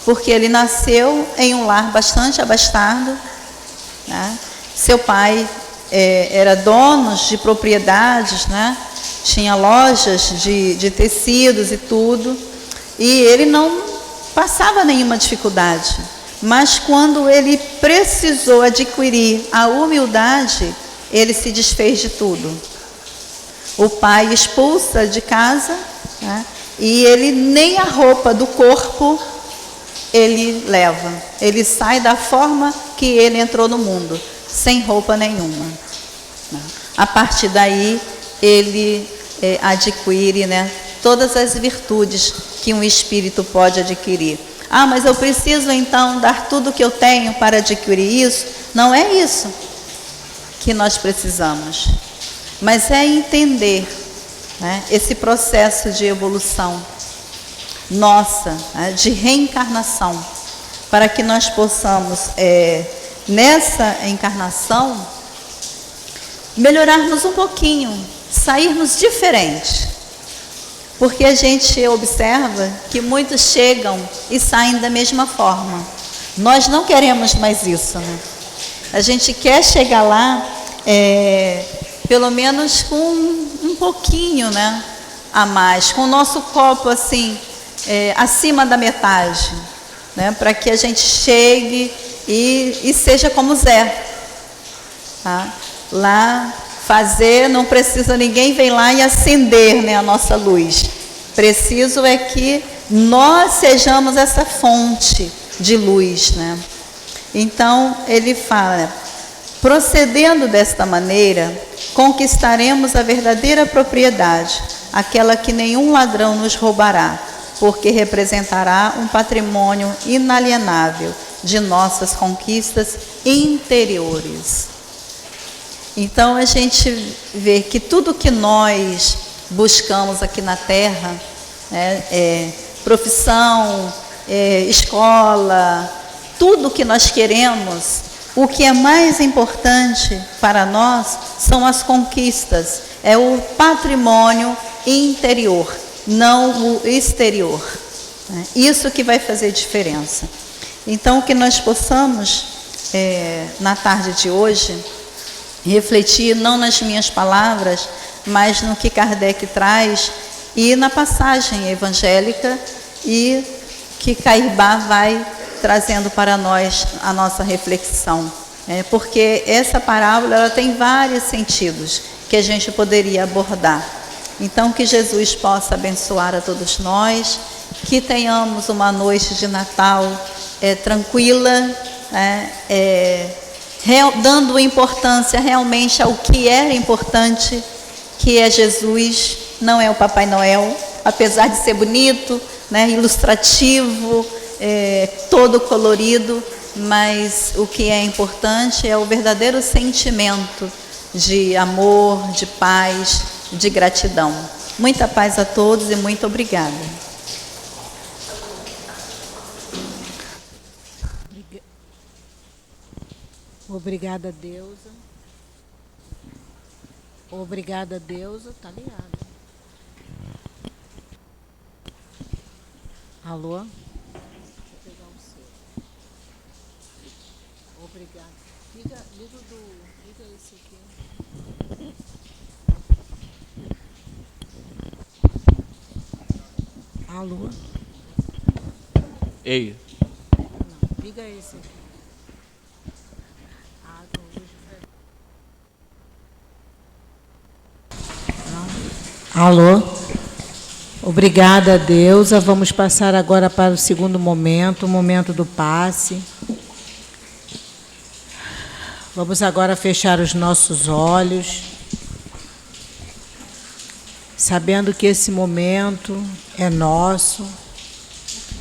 porque ele nasceu em um lar bastante abastado, né? Seu pai era dono de propriedades, né? Tinha lojas de tecidos e tudo, e ele não passava nenhuma dificuldade. Mas quando ele precisou adquirir a humildade, ele se desfez de tudo. O pai expulsa de casa, né? E ele nem a roupa do corpo ele leva. Ele sai da forma que ele entrou no mundo, sem roupa nenhuma. A partir daí, ele adquire, né, todas as virtudes que um espírito pode adquirir. Ah, mas eu preciso então dar tudo que eu tenho para adquirir isso? Não é isso que nós precisamos, mas é entender, né, esse processo de evolução nossa, né, de reencarnação, para que nós possamos, nessa encarnação, melhorarmos um pouquinho, sairmos diferentes. Porque a gente observa que muitos chegam e saem da mesma forma. Nós não queremos mais isso, né? A gente quer chegar lá, pelo menos com um pouquinho, né, a mais, com o nosso copo assim, acima da metade, né, para que a gente chegue e seja como Zé, tá? Lá fazer, não precisa ninguém vir lá e acender, né, a nossa luz. Preciso é que nós sejamos essa fonte de luz, né? Então ele fala, procedendo desta maneira, conquistaremos a verdadeira propriedade, aquela que nenhum ladrão nos roubará, porque representará um patrimônio inalienável de nossas conquistas interiores. Então a gente vê que tudo que nós buscamos aqui na Terra, profissão, escola, tudo que nós queremos, o que é mais importante para nós são as conquistas, é o patrimônio interior, não o exterior. Isso que vai fazer diferença. Então, que nós possamos, na tarde de hoje, refletir não nas minhas palavras, mas no que Kardec traz e na passagem evangélica, e que Caibá vai trazendo para nós a nossa reflexão. Porque essa parábola ela tem vários sentidos que a gente poderia abordar. Então, que Jesus possa abençoar a todos nós, que tenhamos uma noite de Natal tranquila, dando importância realmente ao que era importante, que é Jesus, não é o Papai Noel, apesar de ser bonito, ilustrativo, todo colorido, mas o que é importante é o verdadeiro sentimento de amor, de paz, de gratidão. Muita paz a todos e muito obrigada. Obrigada, Deusa. Obrigada, Deusa. Tá ligada. Alô? Deixa eu pegar o seu. Obrigada. Liga esse aqui. Alô? Ei. Não, liga esse aqui. Alô? Obrigada, Deusa. Vamos passar agora para o segundo momento, o momento do passe. Vamos agora fechar os nossos olhos, sabendo que esse momento é nosso,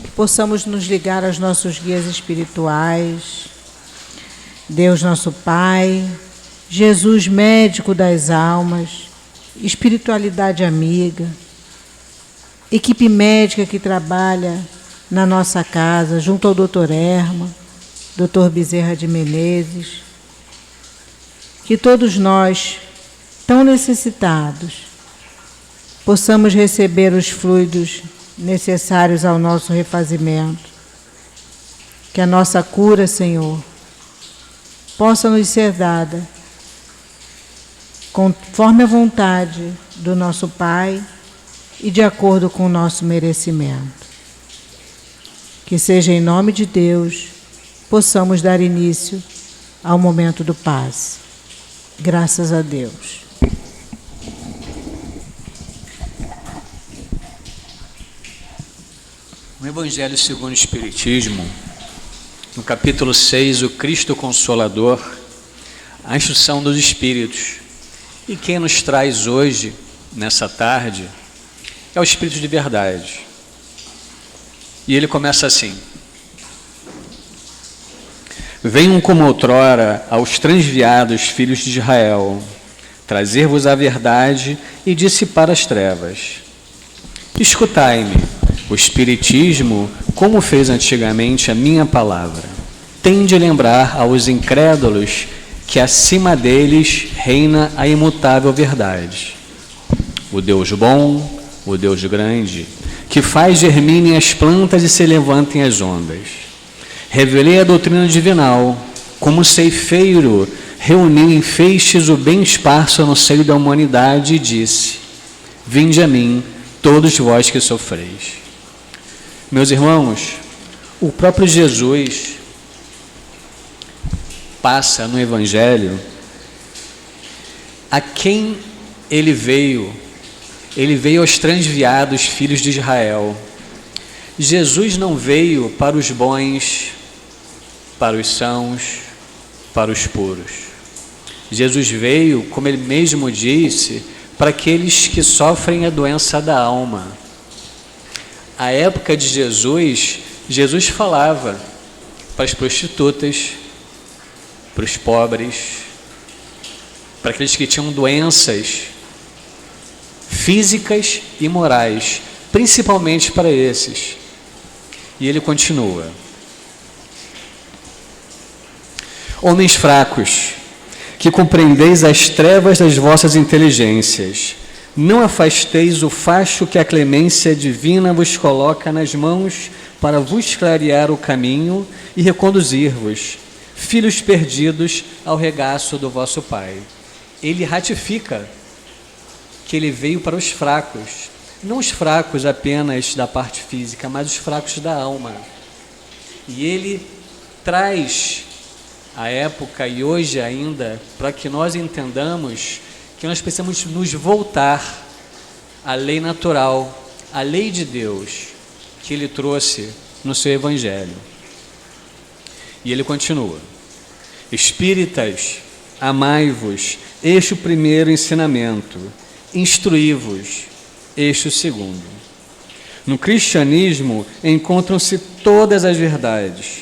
que possamos nos ligar aos nossos guias espirituais, Deus nosso Pai, Jesus médico das almas, espiritualidade amiga, equipe médica que trabalha na nossa casa, junto ao Dr. Erma, Dr. Bezerra de Menezes, que todos nós, tão necessitados, possamos receber os fluidos necessários ao nosso refazimento, que a nossa cura, Senhor, possa nos ser dada conforme a vontade do nosso Pai e de acordo com o nosso merecimento. Que seja em nome de Deus, possamos dar início ao momento do passe. Graças a Deus. No Evangelho segundo o Espiritismo, no capítulo 6, o Cristo Consolador, a instrução dos Espíritos. E quem nos traz hoje, nessa tarde, é o Espírito de Verdade. E ele começa assim: venham como outrora aos transviados filhos de Israel, trazer-vos a verdade e dissipar as trevas. Escutai-me, o Espiritismo, como fez antigamente a minha palavra, tem de lembrar aos incrédulos que acima deles reina a imutável verdade. O Deus bom, o Deus grande, que faz germinem as plantas e se levantem as ondas. Revelei a doutrina divinal, como ceifeiro, reuni em feixes o bem esparso no seio da humanidade e disse: vinde a mim, todos vós que sofreis. Meus irmãos, o próprio Jesus passa no Evangelho a quem ele veio aos transviados filhos de Israel. Jesus não veio para os bons, para os sãos, para os puros. Jesus veio, como ele mesmo disse, para aqueles que sofrem a doença da alma. À época de Jesus, Jesus falava para as prostitutas, para os pobres, para aqueles que tinham doenças físicas e morais, principalmente para esses. E ele continua: homens fracos, que compreendeis as trevas das vossas inteligências, não afasteis o facho que a clemência divina vos coloca nas mãos para vos clarear o caminho e reconduzir-vos, filhos perdidos, ao regaço do vosso Pai. Ele ratifica que ele veio para os fracos, não os fracos apenas da parte física, mas os fracos da alma. E ele traz a época e hoje ainda, para que nós entendamos que nós precisamos nos voltar à lei natural, à lei de Deus, que ele trouxe no seu Evangelho. E ele continua: espíritas, amai-vos, este o primeiro ensinamento, instruí-vos, este o segundo. No cristianismo encontram-se todas as verdades.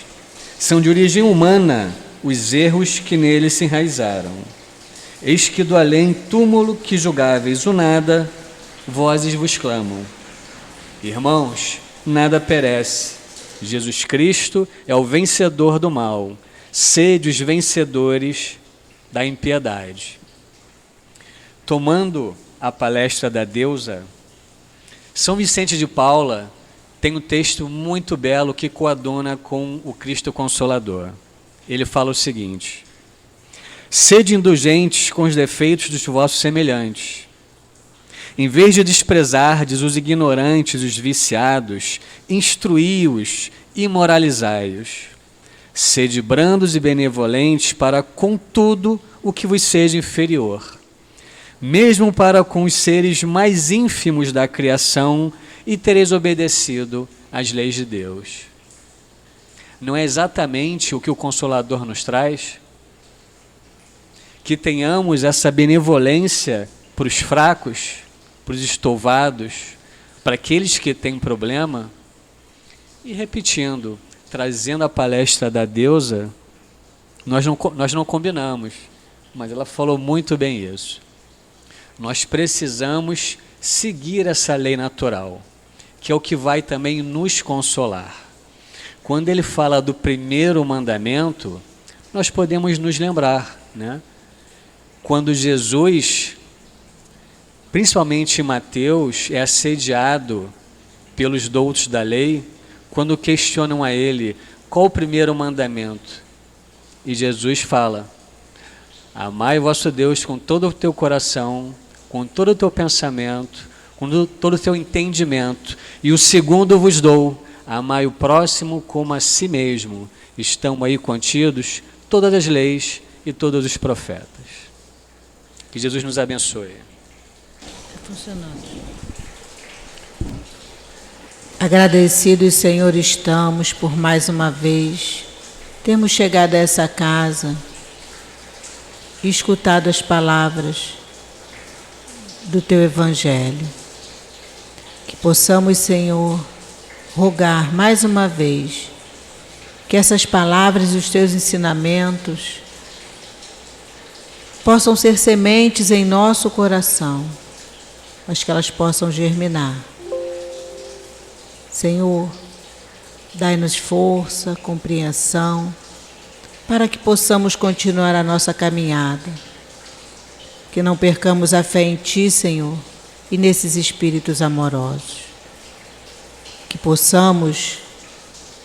São de origem humana os erros que nele se enraizaram. Eis que do além túmulo que julgáveis o nada, vozes vos clamam. Irmãos, nada perece. Jesus Cristo é o vencedor do mal. Sede os vencedores da impiedade. Tomando a palestra da deusa, São Vicente de Paula tem um texto muito belo que coaduna com o Cristo Consolador. Ele fala o seguinte: sede indulgentes com os defeitos dos vossos semelhantes. Em vez de desprezardes os ignorantes, os viciados, instruí-os e moralizai-os. Sede brandos e benevolentes para com tudo o que vos seja inferior, mesmo para com os seres mais ínfimos da criação, e tereis obedecido às leis de Deus. Não é exatamente o que o Consolador nos traz? Que tenhamos essa benevolência para os fracos, para os estouvados, para aqueles que têm problema? E repetindo, trazendo a palestra da deusa, nós não combinamos, mas ela falou muito bem isso. Nós precisamos seguir essa lei natural, que é o que vai também nos consolar. Quando ele fala do primeiro mandamento, nós podemos nos lembrar, né? Quando Jesus, principalmente em Mateus, é assediado pelos doutos da lei, quando questionam a ele qual o primeiro mandamento, e Jesus fala: amai vosso Deus com todo o teu coração, com todo o teu pensamento, com todo o teu entendimento, e o segundo vos dou: amai o próximo como a si mesmo. Estão aí contidos todas as leis e todos os profetas. Que Jesus nos abençoe. Está funcionando. Agradecidos, Senhor, estamos por mais uma vez termos chegado a essa casa e escutado as palavras do Teu Evangelho. Que possamos, Senhor, rogar mais uma vez que essas palavras e os Teus ensinamentos possam ser sementes em nosso coração, mas que elas possam germinar. Senhor, dai-nos força, compreensão, para que possamos continuar a nossa caminhada. Que não percamos a fé em Ti, Senhor, e nesses espíritos amorosos. Que possamos,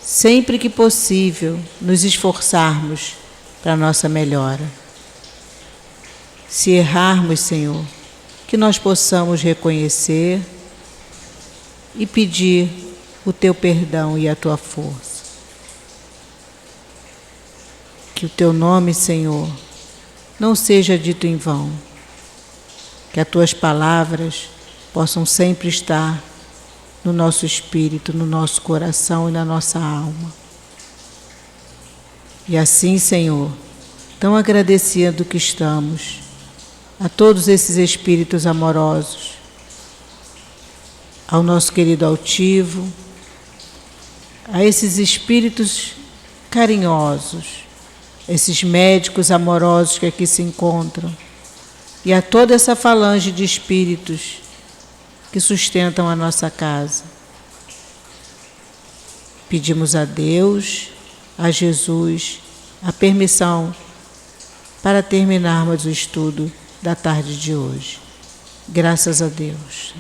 sempre que possível, nos esforçarmos para a nossa melhora. Se errarmos, Senhor, que nós possamos reconhecer e pedir o Teu perdão e a Tua força. Que o Teu nome, Senhor, não seja dito em vão. Que as Tuas palavras possam sempre estar no nosso espírito, no nosso coração e na nossa alma. E assim, Senhor, tão agradecido que estamos a todos esses espíritos amorosos, ao nosso querido altivo, a esses espíritos carinhosos, esses médicos amorosos que aqui se encontram, e a toda essa falange de espíritos que sustentam a nossa casa. Pedimos a Deus, a Jesus, a permissão para terminarmos o estudo da tarde de hoje. Graças a Deus.